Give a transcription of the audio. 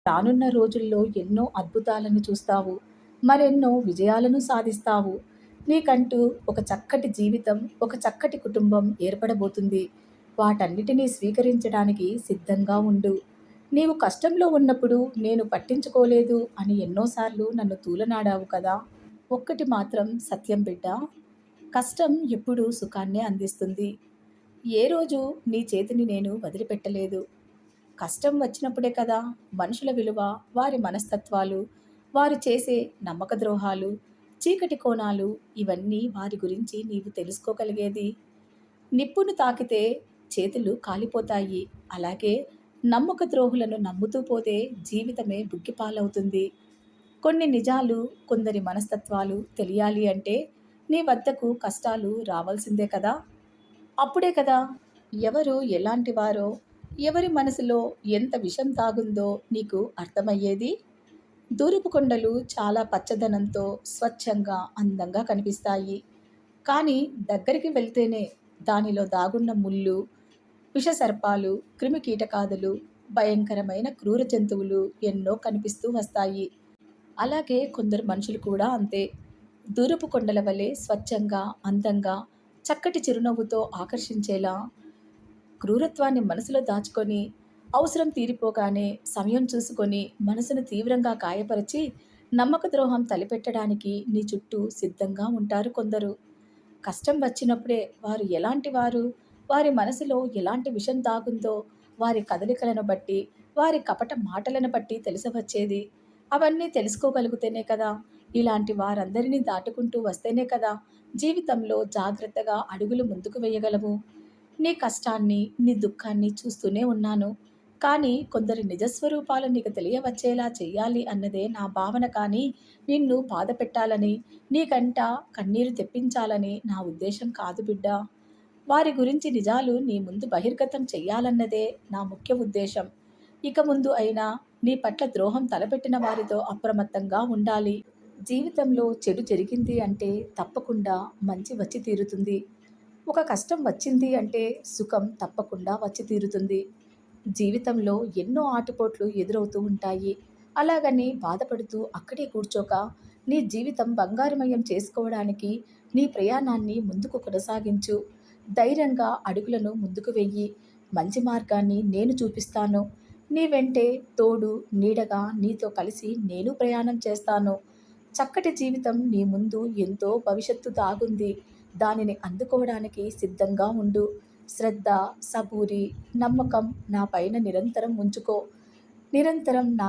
రానున్న రోజుల్లో ఎన్నో అద్భుతాలను చూస్తావు. మరెన్నో విజయాలను సాధిస్తావు. నీకంటూ ఒక చక్కటి జీవితం, ఒక చక్కటి కుటుంబం ఏర్పడబోతుంది. వాటన్నిటినీ స్వీకరించడానికి సిద్ధంగా ఉండు. నీవు కష్టంలో ఉన్నప్పుడు నేను పట్టించుకోలేదు అని ఎన్నోసార్లు నన్ను తూలనాడావు కదా! ఒక్కటి మాత్రం సత్యం బిడ్డా. కష్టం ఎప్పుడూ సుఖాన్నే అందిస్తుంది. ఏ రోజు నీ చేతిని నేను వదిలిపెట్టలేదు. కష్టం వచ్చినప్పుడే కదా మనుషుల విలువ, వారి మనస్తత్వాలు, వారు చేసే నమ్మక ద్రోహాలు, చీకటి కోణాలు ఇవన్నీ వారి గురించి నీవు తెలుసుకోగలిగేది. నిప్పును తాకితే చేతులు కాలిపోతాయి. అలాగే నమ్మక ద్రోహులను నమ్ముతూ పోతే జీవితమే బుగ్గిపాలవుతుంది. కొన్ని నిజాలు, కొందరి మనస్తత్వాలు తెలియాలి అంటే నీ వద్దకు కష్టాలు రావాల్సిందే కదా! అప్పుడే కదా ఎవరు ఎలాంటివారో, ఎవరి మనసులో ఎంత విషం దాగుందో నీకు అర్థమయ్యేది. దూరపు కొండలు చాలా పచ్చదనంతో, స్వచ్ఛంగా, అందంగా కనిపిస్తాయి. కానీ దగ్గరికి వెళ్తేనే దానిలో దాగున్న ముళ్ళు, విషసర్పాలు, క్రిమికీటకాదులు, భయంకరమైన క్రూర జంతువులు ఎన్నో కనిపిస్తూ వస్తాయి. అలాగే కొందరు మనుషులు కూడా అంతే. దూరపు కొండల వలె స్వచ్ఛంగా, అందంగా, చక్కటి చిరునవ్వుతో ఆకర్షించేలా క్రూరత్వాన్ని మనసులో దాచుకొని, అవసరం తీరిపోగానే సమయం చూసుకొని మనసును తీవ్రంగా గాయపరిచి నమ్మక ద్రోహం తలపెట్టడానికి నీ చుట్టూ సిద్ధంగా ఉంటారు కొందరు. కష్టం వచ్చినప్పుడే వారు ఎలాంటి వారు, వారి మనసులో ఎలాంటి విషం దాగుందో వారి కదలికలను బట్టి, వారి కపట మాటలను బట్టి తెలిసవచ్చేది. అవన్నీ తెలుసుకోగలిగితేనే కదా, ఇలాంటి వారందరినీ దాటుకుంటూ వస్తేనే కదా జీవితంలో జాగ్రత్తగా అడుగులు ముందుకు వేయగలము. నీ కష్టాన్ని, నీ దుఃఖాన్ని చూస్తూనే ఉన్నాను. కానీ కొందరి నిజస్వరూపాలు నీకు తెలియవచ్చేలా చెయ్యాలి అన్నదే నా భావన. కానీ నిన్ను బాధ పెట్టాలని, నీకంట కన్నీరు తెప్పించాలని నా ఉద్దేశం కాదు బిడ్డా. వారి గురించి నిజాలు నీ ముందు బహిర్గతం చెయ్యాలన్నదే నా ముఖ్య ఉద్దేశం. ఇక ముందు అయినా నీ పట్ల ద్రోహం తలపెట్టిన వారితో అప్రమత్తంగా ఉండాలి. జీవితంలో చెడు జరిగింది అంటే తప్పకుండా మంచి వచ్చి తీరుతుంది. ఒక కష్టం వచ్చింది అంటే సుఖం తప్పకుండా వచ్చి తీరుతుంది. జీవితంలో ఎన్నో ఆటుపోట్లు ఎదురవుతూ ఉంటాయి. అలాగని బాధపడుతూ అక్కడే కూర్చోక నీ జీవితం బంగారుమయం చేసుకోవడానికి నీ ప్రయాణాన్ని ముందుకు కొనసాగించు. ధైర్యంగా అడుగులను ముందుకు వెయ్యి. మంచి మార్గాన్ని నేను చూపిస్తాను. నీ వెంటే తోడు నీడగా నీతో కలిసి నేను ప్రయాణం చేస్తాను. చక్కటి జీవితం నీ ముందు ఎంతో భవిష్యత్తు దాగుంది. దానిని అందుకోవడానికి సిద్ధంగా ఉండు. శ్రద్ధ, సబూరి, నమ్మకం నా పైన నిరంతరం ఉంచుకో. నిరంతరం నా